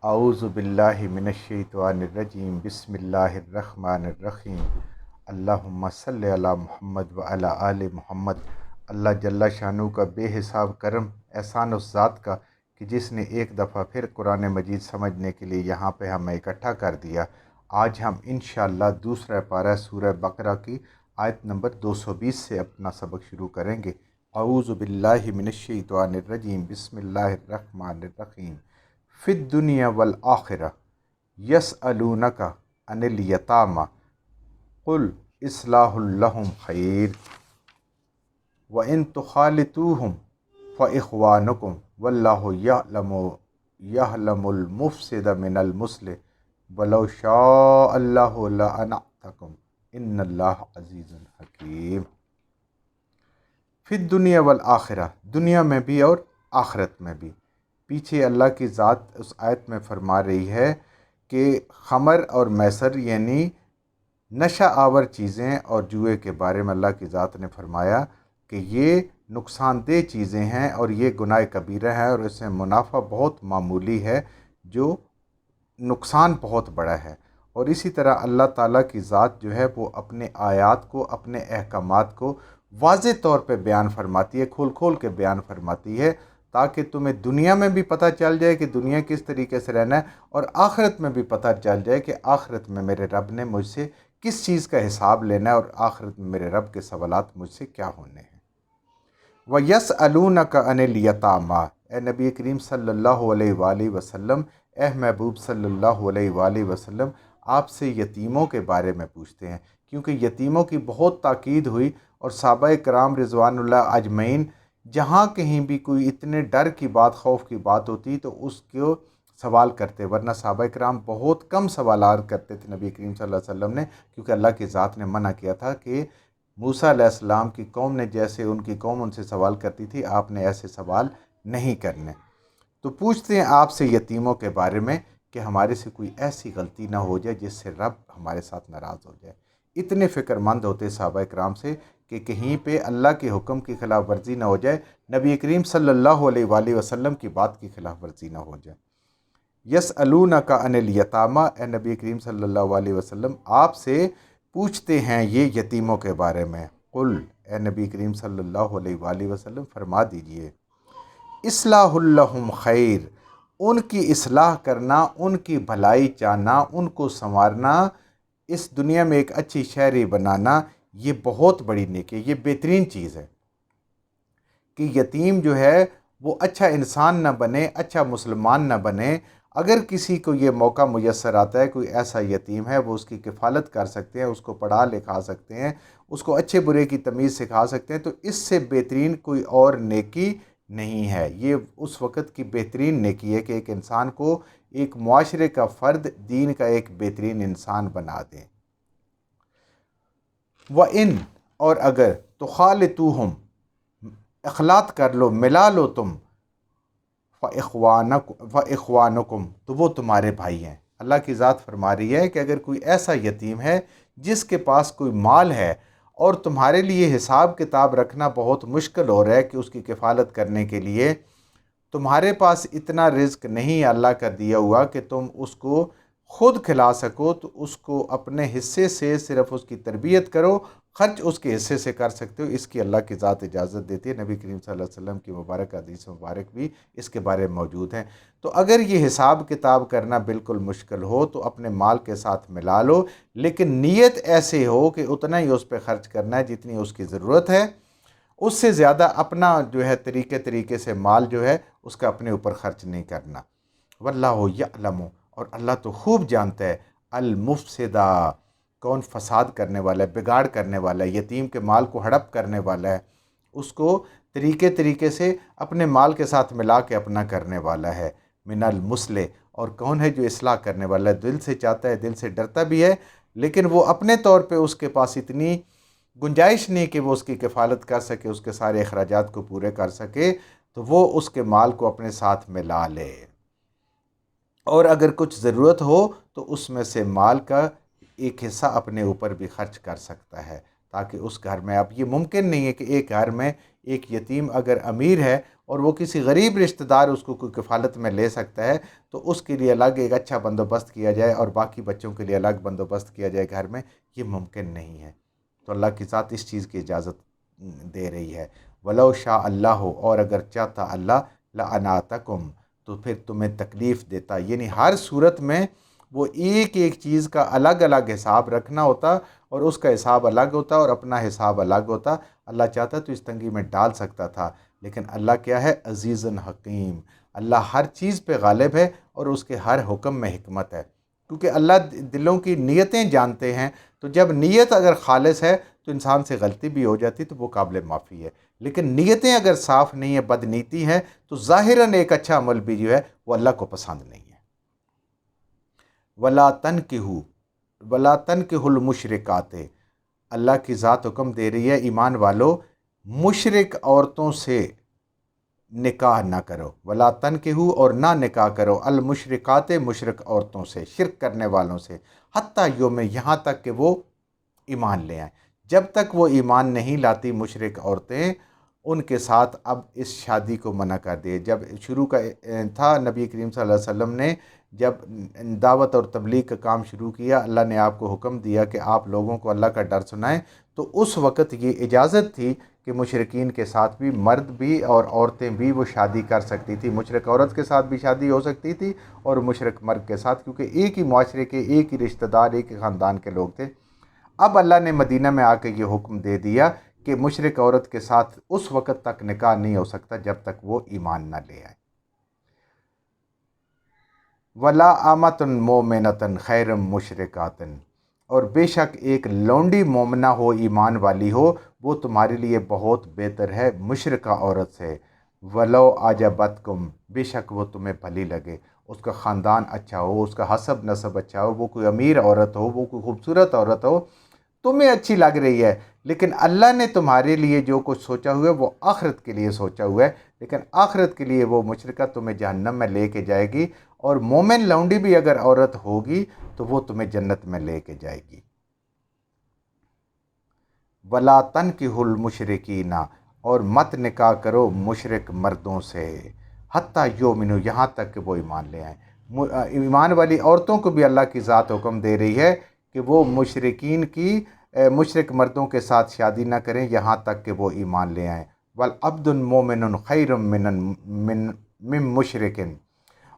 اعوذ باللہ من الشیطان الرجیم بسم اللہ الرحمن الرحیم اللہم صلی علی محمد وعلی آل محمد۔ اللہ جل شانہ کا بے حساب کرم احسان اس ذات کا کہ جس نے ایک دفعہ پھر قرآن مجید سمجھنے کے لیے یہاں پہ ہمیں اکٹھا کر دیا۔ آج ہم انشاءاللہ دوسرا پارہ سورہ بقرہ کی آیت نمبر 220 سے اپنا سبق شروع کریں گے۔ اعوذ باللہ من الشیطان الرجیم بسم اللہ الرحمن الرحیم فی الدنیا والآخرہ یسألونک عن الیتامی قل اصلاح لہم خیر وَإِن تُخَالِطُوهُمْ فَإِخْوَانُكُمْ وَاللَّهُ يَعْلَمُ الْمُفْسِدَ مِنَ الْمُصْلِحِ وَلَوْ شَاءَ اللَّهُ لَأَنَعْتَكُمْ إِنَّ اللَّهَ عَزِيزٌ حَكِيمٌ۔ فی الدنیا والآخرہ، دنیا میں بھی اور آخرت میں بھی۔ پیچھے اللہ کی ذات اس آیت میں فرما رہی ہے کہ خمر اور میسر یعنی نشہ آور چیزیں اور جوئے کے بارے میں اللہ کی ذات نے فرمایا کہ یہ نقصان دہ چیزیں ہیں اور یہ گناہ کبیرہ ہے اور اس میں منافع بہت معمولی ہے، جو نقصان بہت بڑا ہے۔ اور اسی طرح اللہ تعالیٰ کی ذات جو ہے وہ اپنے آیات کو، اپنے احکامات کو واضح طور پہ بیان فرماتی ہے، کھول کھول کے بیان فرماتی ہے، تاکہ تمہیں دنیا میں بھی پتہ چل جائے کہ دنیا کس طریقے سے رہنا ہے، اور آخرت میں بھی پتہ چل جائے کہ آخرت میں میرے رب نے مجھ سے کس چیز کا حساب لینا ہے اور آخرت میں میرے رب کے سوالات مجھ سے کیا ہونے ہیں۔ وَيَسْأَلُونَكَ عَنِ الْيَتَامَى، اے نبی کریم صلی اللہ علیہ وآلہ وسلم، اے محبوب صلی اللہ علیہ وآلہ وسلم، آپ سے یتیموں کے بارے میں پوچھتے ہیں، کیونکہ یتیموں کی بہت تاکید ہوئی، اور صحابہ کرام رضوان اللہ اجمعین جہاں کہیں بھی کوئی اتنے ڈر کی بات، خوف کی بات ہوتی تو اس کو سوال کرتے، ورنہ صحابہ کرام بہت کم سوالات کرتے تھے نبی کریم صلی اللہ علیہ وسلم نے، کیونکہ اللہ کی ذات نے منع کیا تھا کہ موسیٰ علیہ السلام کی قوم نے جیسے ان کی قوم ان سے سوال کرتی تھی، آپ نے ایسے سوال نہیں کرنے۔ تو پوچھتے ہیں آپ سے یتیموں کے بارے میں کہ ہمارے سے کوئی ایسی غلطی نہ ہو جائے جس سے رب ہمارے ساتھ ناراض ہو جائے۔ اتنے فکر مند ہوتے صحابہ کرام سے کہ کہیں پہ اللہ کے حکم کی خلاف ورزی نہ ہو جائے، نبی کریم صلی اللہ علیہ وآلہ وسلم کی بات کی خلاف ورزی نہ ہو جائے۔ یسألونک عن الیتامی، اے نبی کریم صلی اللہ علیہ وسلم، آپ سے پوچھتے ہیں یہ یتیموں کے بارے میں۔ قل، اے نبی کریم صلی اللہ علیہ وآلہ وسلم فرما دیجئے، اصلاح لہم خیر، ان کی اصلاح کرنا، ان کی بھلائی چاہنا، ان کو سنوارنا، اس دنیا میں ایک اچھی شہری بنانا، یہ بہت بڑی نیکی ہے، یہ بہترین چیز ہے کہ یتیم جو ہے وہ اچھا انسان نہ بنے، اچھا مسلمان نہ بنے۔ اگر کسی کو یہ موقع میسر آتا ہے، کوئی ایسا یتیم ہے، وہ اس کی کفالت کر سکتے ہیں، اس کو پڑھا لکھا سکتے ہیں، اس کو اچھے برے کی تمیز سکھا سکتے ہیں، تو اس سے بہترین کوئی اور نیکی نہیں ہے۔ یہ اس وقت کی بہترین نیکی ہے کہ ایک انسان کو ایک معاشرے کا فرد، دین کا ایک بہترین انسان بنا دیں۔ وَإِن، اور اگر تُخَالِطُوهُمْ، اخلاط کر لو، ملا لو تم، فَإِخْوَانُكُمْ، تو وہ تمہارے بھائی ہیں۔ اللہ کی ذات فرما رہی ہے کہ اگر کوئی ایسا یتیم ہے جس کے پاس کوئی مال ہے اور تمہارے لیے حساب کتاب رکھنا بہت مشکل ہو رہا ہے کہ اس کی کفالت کرنے کے لیے تمہارے پاس اتنا رزق نہیں اللہ کا دیا ہوا کہ تم اس کو خود کھلا سکو، تو اس کو اپنے حصے سے صرف اس کی تربیت کرو، خرچ اس کے حصے سے کر سکتے ہو، اس کی اللہ کی ذات اجازت دیتی ہے۔ نبی کریم صلی اللہ علیہ وسلم کی مبارک حدیث مبارک بھی اس کے بارے میں موجود ہیں۔ تو اگر یہ حساب کتاب کرنا بالکل مشکل ہو تو اپنے مال کے ساتھ ملا لو، لیکن نیت ایسے ہو کہ اتنا ہی اس پہ خرچ کرنا ہے جتنی اس کی ضرورت ہے، اس سے زیادہ اپنا جو ہے طریقے سے مال جو ہے اس کا اپنے اوپر خرچ نہیں کرنا۔ واللہ یعلم، اور اللہ تو خوب جانتا ہے، المفسدہ، کون فساد کرنے والا ہے، بگاڑ کرنے والا ہے، یتیم کے مال کو ہڑپ کرنے والا ہے، اس کو طریقے سے اپنے مال کے ساتھ ملا کے اپنا کرنے والا ہے، من المصلح، اور کون ہے جو اصلاح کرنے والا ہے، دل سے چاہتا ہے، دل سے ڈرتا بھی ہے، لیکن وہ اپنے طور پہ اس کے پاس اتنی گنجائش نہیں کہ وہ اس کی کفالت کر سکے، اس کے سارے اخراجات کو پورے کر سکے، تو وہ اس کے مال کو اپنے ساتھ ملا لے، اور اگر کچھ ضرورت ہو تو اس میں سے مال کا ایک حصہ اپنے اوپر بھی خرچ کر سکتا ہے، تاکہ اس گھر میں، اب یہ ممکن نہیں ہے کہ ایک گھر میں ایک یتیم اگر امیر ہے اور وہ کسی غریب رشتہ دار اس کو کوئی کفالت میں لے سکتا ہے تو اس کے لیے الگ ایک اچھا بندوبست کیا جائے اور باقی بچوں کے لیے الگ بندوبست کیا جائے گھر میں، یہ ممکن نہیں ہے۔ تو اللہ کی ذات اس چیز کی اجازت دے رہی ہے۔ ولو شاء اللہ، اور اگر چاہتا اللہ، لعناتکم، تو پھر تمہیں تکلیف دیتا، یعنی ہر صورت میں وہ ایک ایک چیز کا الگ الگ حساب رکھنا ہوتا اور اس کا حساب الگ ہوتا اور اپنا حساب الگ ہوتا۔ اللہ چاہتا تو اس تنگی میں ڈال سکتا تھا، لیکن اللہ کیا ہے؟ عزیز حکیم، اللہ ہر چیز پہ غالب ہے اور اس کے ہر حکم میں حکمت ہے، کیونکہ اللہ دلوں کی نیتیں جانتے ہیں۔ تو جب نیت اگر خالص ہے تو انسان سے غلطی بھی ہو جاتی تو وہ قابل معافی ہے، لیکن نیتیں اگر صاف نہیں ہیں، بد نیتی ہیں، تو ظاہراً ایک اچھا عمل بھی جو ہے وہ اللہ کو پسند نہیں ہے۔ وَلَا تَنْكِحُوا الْمُشْرِكَاتِ، اللہ کی ذات حکم دے رہی ہے ایمان والو، مشرک عورتوں سے نکاح نہ کرو۔ وَلَا تَنْكِحُوا، اور نہ نکاح کرو، المشرکات، مشرک عورتوں سے، شرک کرنے والوں سے، حتیٰ یوم، یہاں تک کہ وہ ایمان لے آئیں۔ جب تک وہ ایمان نہیں لاتی مشرک عورتیں، ان کے ساتھ اب اس شادی کو منع کر دے۔ جب شروع کا تھا، نبی کریم صلی اللہ علیہ وسلم نے جب دعوت اور تبلیغ کا کام شروع کیا، اللہ نے آپ کو حکم دیا کہ آپ لوگوں کو اللہ کا ڈر سنائیں، تو اس وقت یہ اجازت تھی کہ مشرکین کے ساتھ بھی، مرد بھی اور عورتیں بھی وہ شادی کر سکتی تھی۔ مشرک عورت کے ساتھ بھی شادی ہو سکتی تھی اور مشرک مرد کے ساتھ، کیونکہ ایک ہی معاشرے کے، ایک ہی رشتہ دار، ایک ہی خاندان کے لوگ تھے۔ اب اللہ نے مدینہ میں آ کے یہ حکم دے دیا کہ مشرک عورت کے ساتھ اس وقت تک نکاح نہیں ہو سکتا جب تک وہ ایمان نہ لے آئے۔ وَلَا أَمَةٌ مُؤْمِنَةٌ خَيْرٌ مُشْرِكَةٍ، اور بے شک ایک لونڈی مومنہ ہو، ایمان والی ہو، وہ تمہارے لیے بہت بہتر ہے مشرکہ عورت سے۔ وَلَوْ أَعْجَبَتْكُمْ، بے شک وہ تمہیں بھلی لگے، اس کا خاندان اچھا ہو، اس کا حسب نسب اچھا ہو، وہ کوئی امیر عورت ہو، وہ کوئی خوبصورت عورت ہو، تمہیں اچھی لگ رہی ہے، لیکن اللہ نے تمہارے لیے جو کچھ سوچا ہوا ہے وہ آخرت کے لیے سوچا ہوا ہے، لیکن آخرت کے لیے وہ مشرکہ تمہیں جہنم میں لے کے جائے گی، اور مومن لونڈی بھی اگر عورت ہوگی تو وہ تمہیں جنت میں لے کے جائے گی۔ وَلَا تَنْكِحُوا الْمُشْرِكِينَ، اور مت نکاح کرو مشرک مردوں سے، حتیٰ یؤمنوا، یہاں تک کہ وہ ایمان لے آئیں۔ ایمان والی عورتوں کو بھی اللہ کی ذات حکم دے رہی ہے کہ وہ مشرکین کی، مشرک مردوں کے ساتھ شادی نہ کریں یہاں تک کہ وہ ایمان لے آئیں۔ وَالْعَبْدُ الْمُؤْمِنُ خَيْرٌ مِّن مُشْرِكٍ،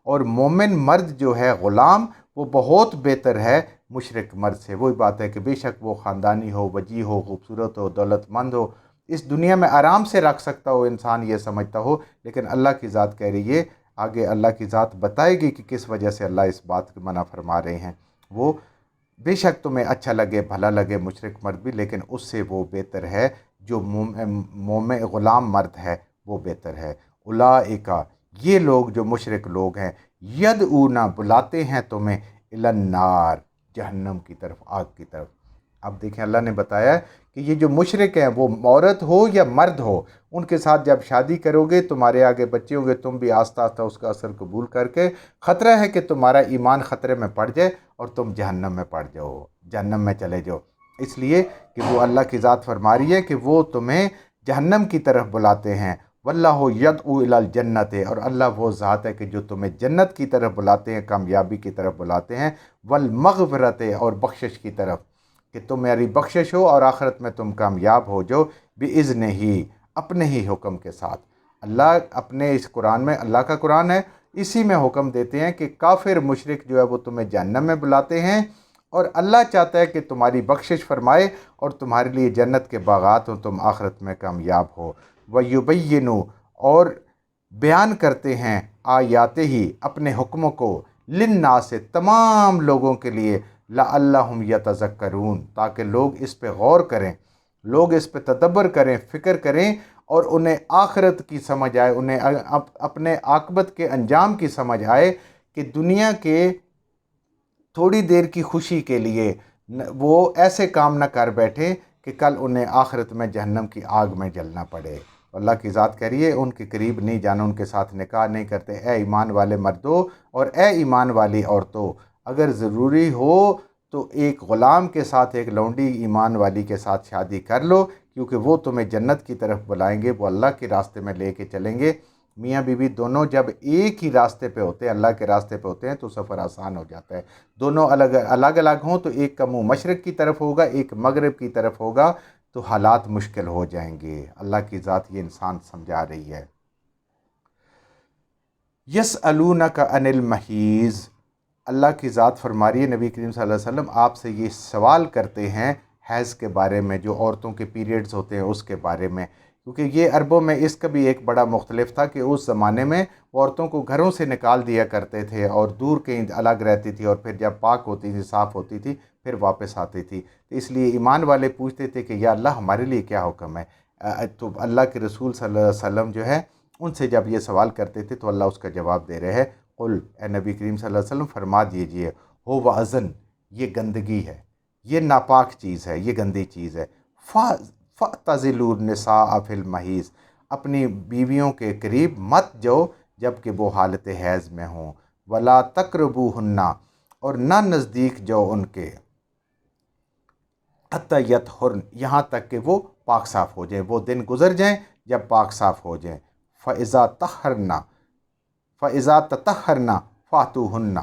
اور مومن مرد جو ہے، غلام، وہ بہت بہتر ہے مشرک مرد سے۔ وہی بات ہے کہ بے شک وہ خاندانی ہو، وجیح ہو، خوبصورت ہو، دولت مند ہو، اس دنیا میں آرام سے رکھ سکتا ہو، انسان یہ سمجھتا ہو، لیکن اللہ کی ذات کہہ رہی ہے، آگے اللہ کی ذات بتائے گی کہ کس وجہ سے اللہ اس بات کو منع فرما رہے ہیں۔ وہ بے شک تمہیں اچھا لگے، بھلا لگے مشرک مرد بھی، لیکن اس سے وہ بہتر ہے جو مومن غلام مرد ہے، وہ بہتر ہے۔ اولئک، یہ لوگ جو مشرک لوگ ہیں، یدعونا، بلاتے ہیں تمہیں، الی النار، جہنم کی طرف، آگ کی طرف۔ اب دیکھیں اللہ نے بتایا کہ یہ جو مشرک ہیں، وہ عورت ہو یا مرد ہو، ان کے ساتھ جب شادی کرو گے، تمہارے آگے بچے ہوں گے، تم بھی آہستہ آہستہ اس کا اثر قبول کر کے، خطرہ ہے کہ تمہارا ایمان خطرے میں پڑ جائے اور تم جہنم میں پڑ جاؤ، جہنم میں چلے جاؤ، اس لیے کہ وہ اللہ کی ذات فرما رہی ہے کہ وہ تمہیں جہنم کی طرف بلاتے ہیں۔ واللہ یدعو الی الجنت، اور اللہ وہ ذات ہے کہ جو تمہیں جنت کی طرف بلاتے ہیں، کامیابی کی طرف بلاتے ہیں، والمغفرت، اور بخشش کی طرف، کہ تمہاری بخشش ہو اور آخرت میں تم کامیاب ہو جاؤ، بِإِذْنِ ہی، اپنے ہی حکم کے ساتھ۔ اللہ اپنے اس قرآن میں، اللہ کا قرآن ہے، اسی میں حکم دیتے ہیں کہ کافر مشرک جو ہے وہ تمہیں جہنم میں بلاتے ہیں، اور اللہ چاہتا ہے کہ تمہاری بخشش فرمائے اور تمہارے لیے جنت کے باغات ہوں، تم آخرت میں کامیاب ہو۔ وَيُبَيِّنُ، اور بیان کرتے ہیں، آیات ہی، اپنے حکموں کو، للناس، تمام لوگوں کے لیے، لعلہم یتذکرون، تاکہ لوگ اس پہ غور کریں، لوگ اس پہ تدبر کریں، فکر کریں، اور انہیں آخرت کی سمجھ آئے، انہیں اپنے عاقبت کے انجام کی سمجھ آئے، کہ دنیا کے تھوڑی دیر کی خوشی کے لیے وہ ایسے کام نہ کر بیٹھے کہ کل انہیں آخرت میں جہنم کی آگ میں جلنا پڑے۔ اللہ کی ذات کہہ رہی ہے، ان کے قریب نہیں جانا، ان کے ساتھ نکاح نہیں کرتے، اے ایمان والے مردوں اور اے ایمان والی عورتوں، اگر ضروری ہو تو ایک غلام کے ساتھ، ایک لونڈی ایمان والی کے ساتھ شادی کر لو، کیونکہ وہ تمہیں جنت کی طرف بلائیں گے، وہ اللہ کے راستے میں لے کے چلیں گے، میاں بیوی دونوں جب ایک ہی راستے پہ ہوتے ہیں، اللہ کے راستے پہ ہوتے ہیں، تو سفر آسان ہو جاتا ہے۔ دونوں الگ الگ ہوں تو ایک کا منہ مشرق کی طرف ہوگا، ایک مغرب کی طرف ہوگا، تو حالات مشکل ہو جائیں گے۔ اللہ کی ذات یہ انسان سمجھا رہی ہے۔ یسألونک عن المحیض، اللہ کی ذات فرما رہی ہے نبی کریم صلی اللہ علیہ وسلم آپ سے یہ سوال کرتے ہیں حیض کے بارے میں، جو عورتوں کے پیریڈز ہوتے ہیں اس کے بارے میں، کیونکہ یہ عربوں میں اس کا بھی ایک بڑا مختلف تھا کہ اس زمانے میں عورتوں کو گھروں سے نکال دیا کرتے تھے اور دور کہیں الگ رہتی تھی، اور پھر جب پاک ہوتی تھی، صاف ہوتی تھی، پھر واپس آتی تھی۔ تو اس لیے ایمان والے پوچھتے تھے کہ یا اللہ ہمارے لیے کیا حکم ہے؟ تو اللہ کے رسول صلی اللہ علیہ وسلم جو ہے ان سے جب یہ سوال کرتے تھے تو اللہ اس کا جواب دے رہے ہیں، قل، اے نبی کریم صلی اللہ علیہ وسلم فرما دیجئے، ہو وَأَذًا، یہ گندگی ہے، یہ ناپاک چیز ہے، یہ گندی چیز ہے، فَاعْتَزِلُوا النِّسَاءَ فِي الْمَحِيضِ، اپنی بیویوں کے قریب مت جاؤ جب کہ وہ حالت حیض میں ہوں، وَلَا تَقْرَبُوهُنَّ، اور نہ نزدیک جاؤ ان کے، حَتَّى يَطْهُرْنَ، یہاں تک کہ وہ پاک صاف ہو جائیں، وہ دن گزر جائیں جب پاک صاف ہو جائیں۔ فَإِذَا تَطَهَّرْنَ فَأْتُوهُنَّ،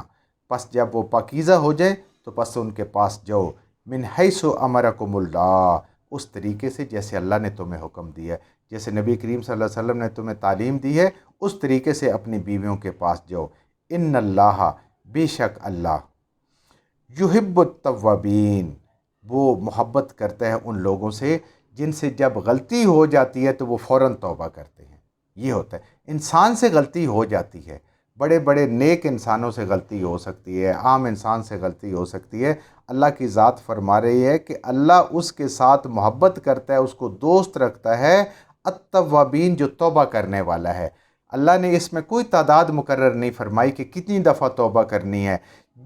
پس جب وہ پاکیزہ ہو جائیں تو پس ان کے پاس جاؤ، مِنْ حَيْثُ أَمَرَكُمُ اللَّهُ، اس طریقے سے جیسے اللہ نے تمہیں حکم دیا ہے، جیسے نبی کریم صلی اللہ علیہ وسلم نے تمہیں تعلیم دی ہے اس طریقے سے اپنی بیویوں کے پاس جاؤ۔ ان اللہ، بے شک اللہ، یحب التوابین، وہ محبت کرتا ہے ان لوگوں سے جن سے جب غلطی ہو جاتی ہے تو وہ فوراً توبہ کرتے ہیں۔ یہ ہوتا ہے، انسان سے غلطی ہو جاتی ہے، بڑے بڑے نیک انسانوں سے غلطی ہو سکتی ہے، عام انسان سے غلطی ہو سکتی ہے، اللہ کی ذات فرما رہی ہے کہ اللہ اس کے ساتھ محبت کرتا ہے، اس کو دوست رکھتا ہے، التوابین، جو توبہ کرنے والا ہے۔ اللہ نے اس میں کوئی تعداد مقرر نہیں فرمائی کہ کتنی دفعہ توبہ کرنی ہے،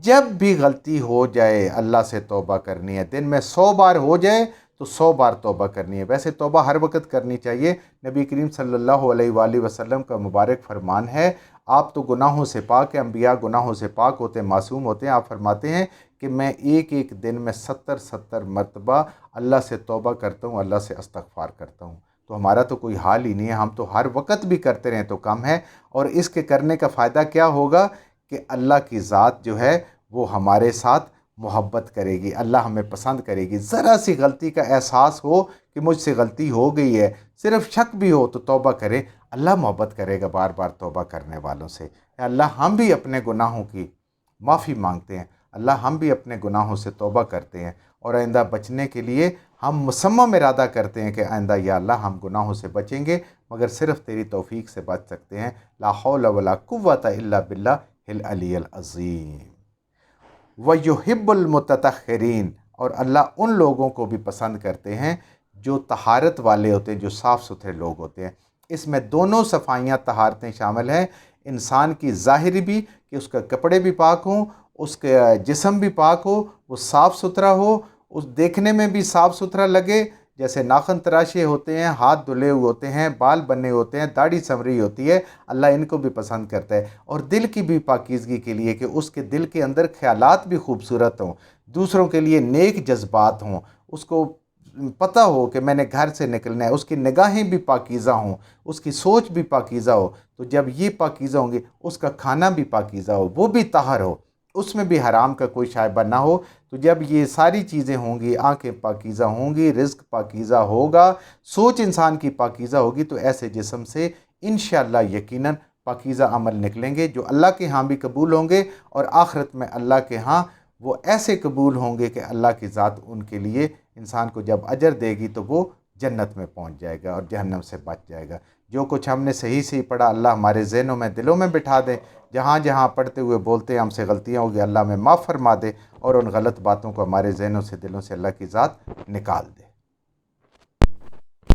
جب بھی غلطی ہو جائے اللہ سے توبہ کرنی ہے، دن میں 100 بار ہو جائے تو 100 بار توبہ کرنی ہے۔ ویسے توبہ ہر وقت کرنی چاہیے، نبی کریم صلی اللہ علیہ وآلہ وسلم کا مبارک فرمان ہے، آپ تو گناہوں سے پاک ہیں، انبیاء گناہوں سے پاک ہوتے ہیں، معصوم ہوتے ہیں، آپ فرماتے ہیں کہ میں ایک ایک دن میں 70 مرتبہ اللہ سے توبہ کرتا ہوں، اللہ سے استغفار کرتا ہوں۔ تو ہمارا تو کوئی حال ہی نہیں ہے، ہم تو ہر وقت بھی کرتے رہیں تو کم ہے، اور اس کے کرنے کا فائدہ کیا ہوگا کہ اللہ کی ذات جو ہے وہ ہمارے ساتھ محبت کرے گی، اللہ ہمیں پسند کرے گی۔ ذرا سی غلطی کا احساس ہو کہ مجھ سے غلطی ہو گئی ہے، صرف شک بھی ہو تو توبہ کرے، اللہ محبت کرے گا بار بار توبہ کرنے والوں سے۔ اے اللہ ہم بھی اپنے گناہوں کی معافی مانگتے ہیں، اللہ ہم بھی اپنے گناہوں سے توبہ کرتے ہیں، اور آئندہ بچنے کے لیے ہم مصمم ارادہ کرتے ہیں کہ آئندہ یا اللہ ہم گناہوں سے بچیں گے، مگر صرف تیری توفیق سے بچ سکتے ہیں۔ لا حول ولا قوۃ الا باللہ العلی العظیم۔ وَيُحِبُّ الْمُتَطَهِّرِينَ، اور اللہ ان لوگوں کو بھی پسند کرتے ہیں جو طہارت والے ہوتے ہیں، جو صاف ستھرے لوگ ہوتے ہیں۔ اس میں دونوں صفائیاں طہارتیں شامل ہیں، انسان کی ظاہری بھی کہ اس کا کپڑے بھی پاک ہوں، اس کا جسم بھی پاک ہو، وہ صاف ستھرا ہو، اس دیکھنے میں بھی صاف ستھرا لگے، جیسے ناخن تراشے ہوتے ہیں، ہاتھ دھلے ہوئے ہوتے ہیں، بال بنے ہوتے ہیں، داڑھی سنوری ہوتی ہے، اللہ ان کو بھی پسند کرتا ہے۔ اور دل کی بھی پاکیزگی کے لیے کہ اس کے دل کے اندر خیالات بھی خوبصورت ہوں، دوسروں کے لیے نیک جذبات ہوں، اس کو پتہ ہو کہ میں نے گھر سے نکلنا ہے، اس کی نگاہیں بھی پاکیزہ ہوں، اس کی سوچ بھی پاکیزہ ہو، تو جب یہ پاکیزہ ہوں گے اس کا کھانا بھی پاکیزہ ہو، وہ بھی طاہر ہو، اس میں بھی حرام کا کوئی شائبہ نہ ہو، تو جب یہ ساری چیزیں ہوں گی، آنکھیں پاکیزہ ہوں گی، رزق پاکیزہ ہوگا، سوچ انسان کی پاکیزہ ہوگی، تو ایسے جسم سے انشاءاللہ یقیناً پاکیزہ عمل نکلیں گے جو اللہ کے ہاں بھی قبول ہوں گے، اور آخرت میں اللہ کے ہاں وہ ایسے قبول ہوں گے کہ اللہ کی ذات ان کے لیے انسان کو جب اجر دے گی تو وہ جنت میں پہنچ جائے گا اور جہنم سے بچ جائے گا۔ جو کچھ ہم نے صحیح سے پڑھا اللہ ہمارے ذہنوں میں، دلوں میں بٹھا دے، جہاں جہاں پڑھتے ہوئے بولتے ہیں ہم سے غلطیاں ہوگی اللہ ہمیں معاف فرما دے، اور ان غلط باتوں کو ہمارے ذہنوں سے، دلوں سے اللہ کی ذات نکال دے۔